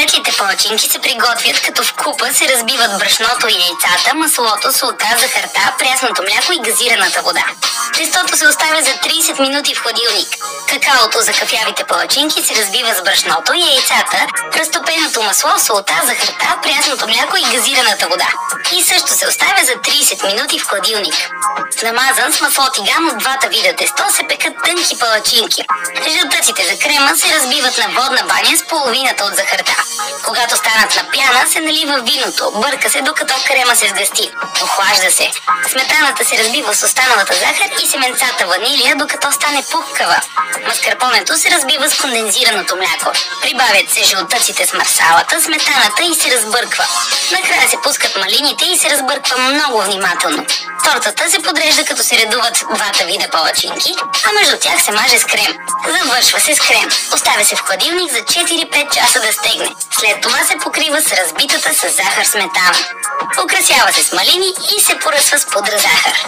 Светлите палачинки се приготвят, като в купа се разбиват брашното и яйцата, маслото, солта, захарта, прясното мляко и газираната вода. Тестото се оставя за 30 минути в хладилник. Какаото за кафявите палачинки се разбива с брашното и яйцата, разтопеното масло, солта, захарта, прясното мляко и газираната вода. И също се оставя за 30 минути в хладилник. Намазан с масло тиган от двата вида тесто се пекат тънки палачинки. Жълтъците за крема се разбиват на водна баня с половината от захарта. Когато станат на пяна, се налива виното, бърка се докато крема се сгъсти. Охлажда се. Сметаната се разбива с останалата захар и семенцата ванилия, докато стане пухкава. Маскарпонето се разбива с кондензираното мляко. Прибавят се жълтъците с марсалата, сметаната и се разбърква. Накрая се пускат малините и се разбърква много внимателно. Тортата се подрежда, като се редуват двата вида палачинки, а между тях се маже с крем. Завършва се с крем. Оставя се в хладилник за 4-5 часа да стегне. След това се покрива с разбитата с захар сметана. Украсява се с малини и се поръсва с пудра захар.